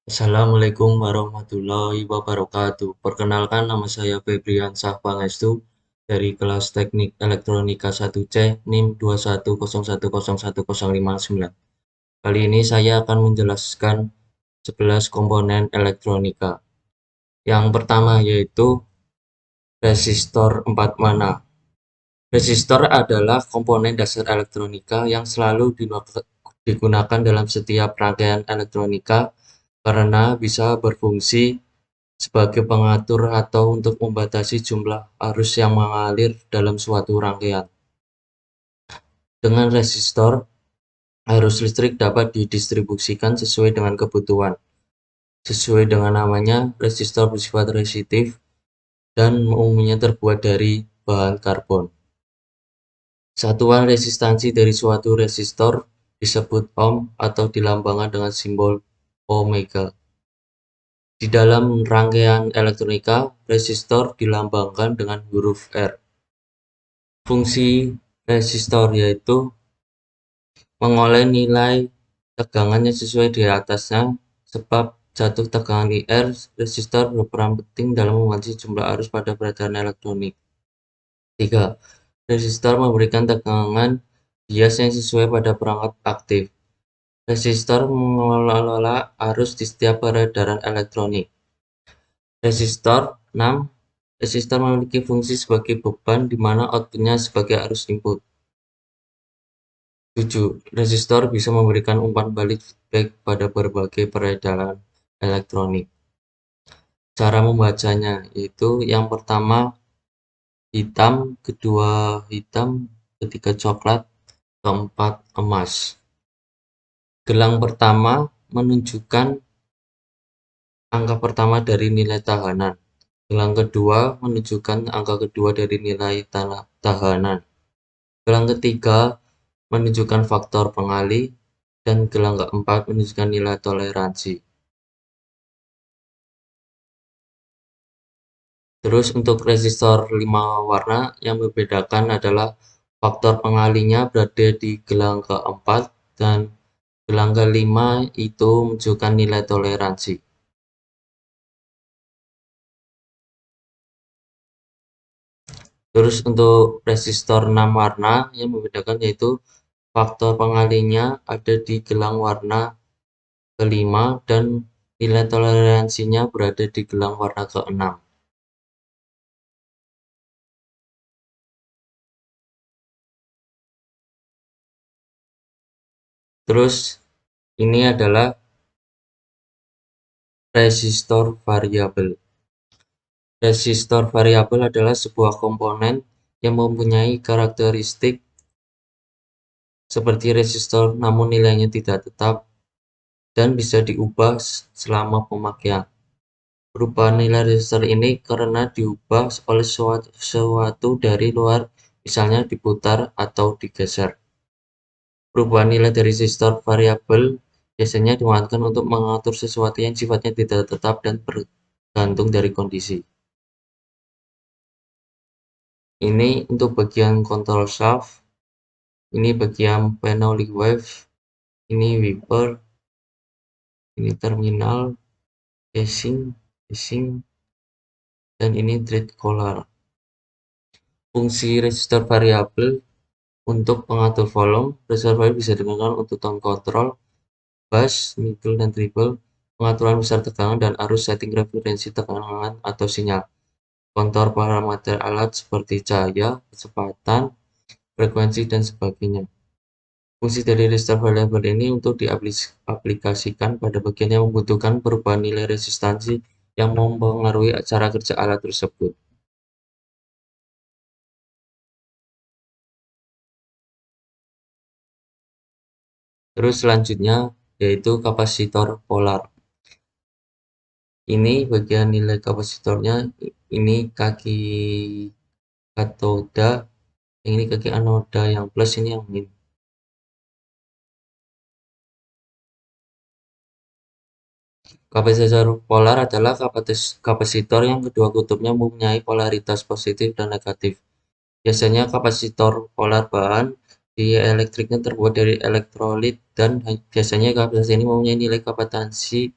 Assalamualaikum warahmatullahi wabarakatuh. Perkenalkan, nama saya Febrian Pangestu dari kelas Teknik Elektronika 1C NIM 210101059. Kali ini saya akan menjelaskan 11 komponen elektronika. Yang pertama yaitu resistor 4 mana. Resistor adalah komponen dasar elektronika yang selalu digunakan dalam setiap rangkaian elektronika karena bisa berfungsi sebagai pengatur atau untuk membatasi jumlah arus yang mengalir dalam suatu rangkaian. Dengan resistor, arus listrik dapat didistribusikan sesuai dengan kebutuhan. Sesuai dengan namanya, resistor bersifat resistif dan umumnya terbuat dari bahan karbon. Satuan resistansi dari suatu resistor disebut ohm atau dilambangkan dengan simbol omega. Di dalam rangkaian elektronika, resistor dilambangkan dengan huruf R. Fungsi resistor yaitu mengoleh nilai tegangannya sesuai di atasnya, sebab jatuh tegangan IR, resistor berperan penting dalam membatasi jumlah arus pada peredaran elektronik. 3. Resistor memberikan tegangan bias yang sesuai pada perangkat aktif. Resistor mengelola arus di setiap peredaran elektronik. Resistor 6. Resistor memiliki fungsi sebagai beban di mana outputnya sebagai arus input. 7. Resistor bisa memberikan umpan balik feedback pada berbagai peredaran elektronik. Cara membacanya yaitu yang pertama hitam, kedua hitam, ketiga coklat, keempat emas. Gelang pertama menunjukkan angka pertama dari nilai tahanan. Gelang kedua menunjukkan angka kedua dari nilai tahanan. Gelang ketiga menunjukkan faktor pengalih, dan gelang keempat menunjukkan nilai toleransi. Terus untuk resistor 5 warna yang membedakan adalah faktor pengalihnya berada di gelang keempat dan gelang kelima itu menunjukkan nilai toleransi. Terus untuk resistor 6 warna yang membedakan yaitu faktor pengalihnya ada di gelang warna kelima dan nilai toleransinya berada di gelang warna keenam. Terus ini adalah resistor variabel. Resistor variabel adalah sebuah komponen yang mempunyai karakteristik seperti resistor namun nilainya tidak tetap dan bisa diubah selama pemakaian. Perubahan nilai resistor ini karena diubah oleh sesuatu dari luar, misalnya diputar atau digeser. Perubahan nilai dari resistor variabel biasanya dimanfaatkan untuk mengatur sesuatu yang sifatnya tidak tetap dan bergantung dari kondisi. Ini untuk bagian control shaft, ini bagian Penally wave, ini wiper, ini terminal, casing, dan ini thread collar. Fungsi resistor variabel untuk pengatur volume. Resistor variabel bisa digunakan untuk tone control, bass, middle, dan treble, pengaturan besar tegangan dan arus, setting referensi tegangan atau sinyal, kontrol parameter alat seperti cahaya, kecepatan, frekuensi, dan sebagainya. Fungsi dari resistor variabel ini untuk diaplikasikan pada bagian yang membutuhkan perubahan nilai resistansi yang mempengaruhi cara kerja alat tersebut. Terus selanjutnya yaitu kapasitor polar. Ini bagian nilai kapasitornya, ini kaki katoda, ini kaki anoda yang plus, ini yang min. Kapasitor polar adalah kapasitor yang kedua kutubnya mempunyai polaritas positif dan negatif. Biasanya kapasitor polar bahan di elektriknya terbuat dari elektrolit dan biasanya kapasitor ini mempunyai nilai kapasitansi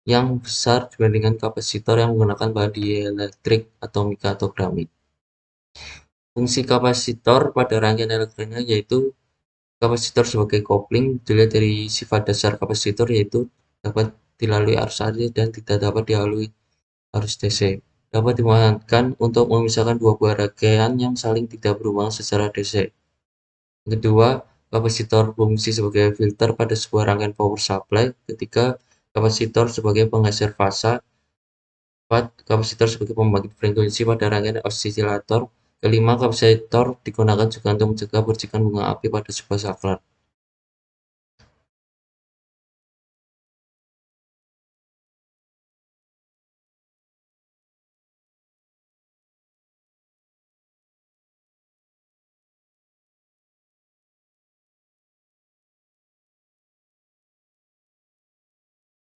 yang besar dibandingkan kapasitor yang menggunakan bahan dielektrik atomika atau keramik. Fungsi kapasitor pada rangkaian elektroniknya yaitu kapasitor sebagai kopling. Dilihat dari sifat dasar kapasitor yaitu dapat dilalui arus AC dan tidak dapat dilalui arus DC. Dapat dimanfaatkan untuk memisahkan dua buah rangkaian yang saling tidak berhubungan secara DC. Kedua, kapasitor berfungsi sebagai filter pada sebuah rangkaian power supply. Ketiga, kapasitor sebagai penggeser fasa. Keempat, kapasitor sebagai pembangkit frekuensi pada rangkaian osilator. Kelima, kapasitor digunakan juga untuk mencegah percikan bunga api pada sebuah saklar.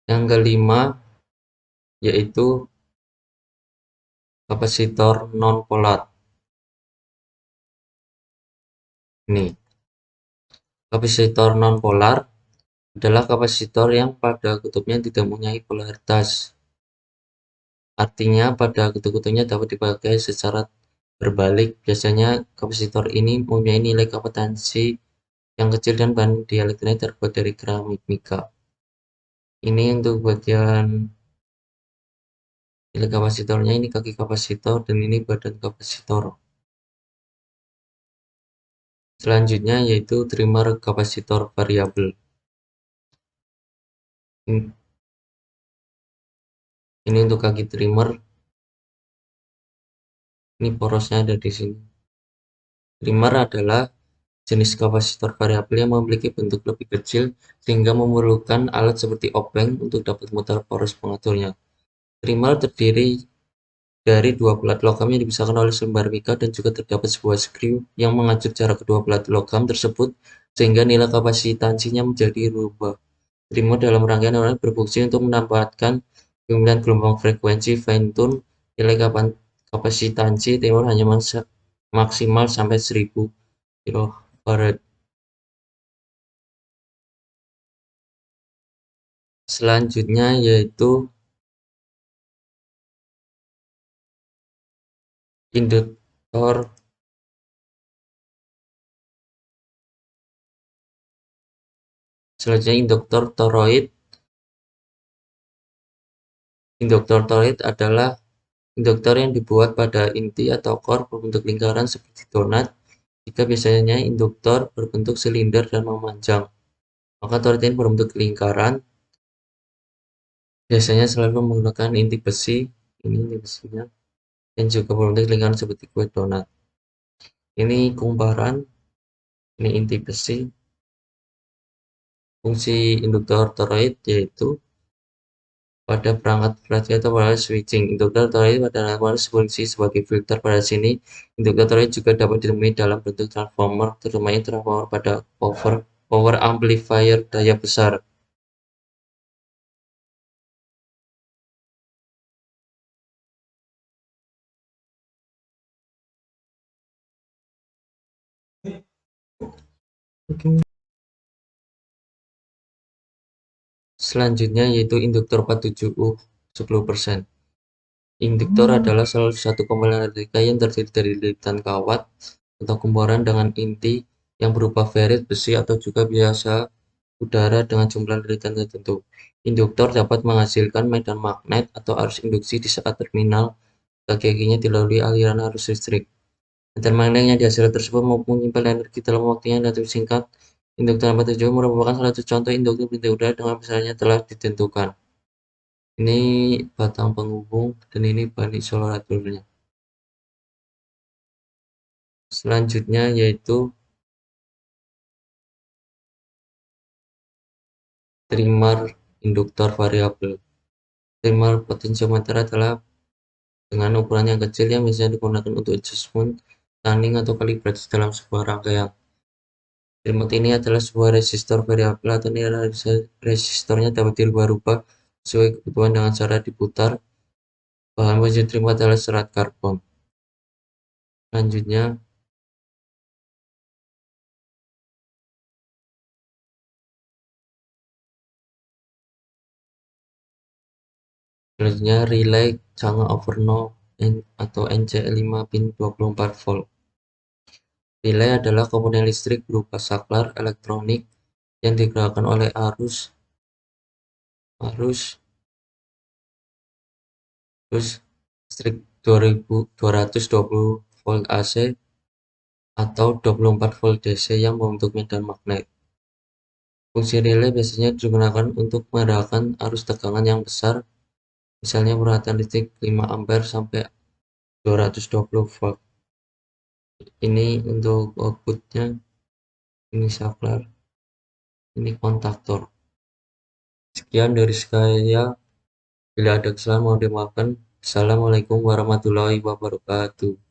Yang kelima, yaitu kapasitor non-polar. Ini, kapasitor non-polar adalah kapasitor yang pada kutubnya tidak mempunyai polaritas. Artinya, pada kutub-kutubnya dapat dipakai secara berbalik. Biasanya, kapasitor ini mempunyai nilai kapasitansi yang kecil dan bahan dielektronik terbuat dari keramik mika. Ini untuk bagian nilai kapasitornya, ini kaki kapasitor dan ini badan kapasitor. Selanjutnya yaitu trimmer kapasitor variabel. Ini untuk kaki trimmer. Ini porosnya ada di sini. Trimmer adalah jenis kapasitor variabel yang memiliki bentuk lebih kecil sehingga memerlukan alat seperti obeng untuk dapat memutar poros pengaturnya. Trimmer terdiri dari dua pelat logam yang dipisahkan oleh selembar mika dan juga terdapat sebuah skru yang mengatur jarak kedua pelat logam tersebut sehingga nilai kapasitansinya menjadi rubah. Trimmer dalam rangkaian elektronik berfungsi untuk menempatkan pemilihan gelombang frekuensi fine tune. Nilai kapasitansi trimmer hanya maksimal sampai 1000 kHz. Selanjutnya yaitu induktor toroid. Induktor toroid adalah induktor yang dibuat pada inti atau core berbentuk lingkaran seperti donat. Jika biasanya induktor berbentuk silinder dan memanjang, maka toroid ini berbentuk lingkaran. Biasanya selalu menggunakan inti besi, ini inti besinya, dan juga berbentuk lingkaran seperti kue donat. Ini kumparan, ini inti besi. Fungsi induktor toroid yaitu pada perangkat operasi atau pada switching. Induktor toroid pada rangkaian berfungsi sebagai filter. Pada sini, induktor toroid juga dapat ditemui dalam bentuk transformer, terutama transformer pada power amplifier daya besar. Selanjutnya yaitu induktor 47U 10%. Induktor adalah salah satu komponen elektrika yang terdiri dari lilitan kawat atau kumparan dengan inti yang berupa ferrit, besi, atau juga biasa udara dengan jumlah lilitan tertentu. Induktor dapat menghasilkan medan magnet atau arus induksi di saat terminal kaki-kakinya dilalui aliran arus listrik. Medan magnet yang dihasilkan tersebut mampu menyimpan energi dalam waktu yang relatif singkat. Induktor 47 merupakan salah satu contoh induktor pintu udara dengan misalnya telah ditentukan. Ini batang penghubung dan ini bahan isolatornya. Selanjutnya yaitu trimmer induktor variabel. Trimmer potentiometer adalah dengan ukuran yang kecil yang biasanya digunakan untuk adjustment, tuning, atau kalibrasi dalam sebuah rangkaian. Trimmer ini adalah sebuah resistor variabel atau nilai resistornya dapat dirubah-rubah sesuai kebutuhan dengan cara diputar. Bahan baja trimmer adalah serat karbon. Selanjutnya Selanjutnya relay Chang'e overload atau NC5 pin 24 volt. Relay adalah komponen listrik berupa saklar elektronik yang digerakkan oleh arus arus arus listrik 2220 volt AC atau 24 volt DC yang membentuk medan magnet. Fungsi relay biasanya digunakan untuk mengendalikan arus tegangan yang besar, misalnya perawatan listrik 5 ampere sampai 220 volt. Ini untuk outputnya, ini saklar, ini kontaktor. Sekian dari saya. Bila ada kesalahan mohon dimaafkan. Assalamualaikum warahmatullahi wabarakatuh.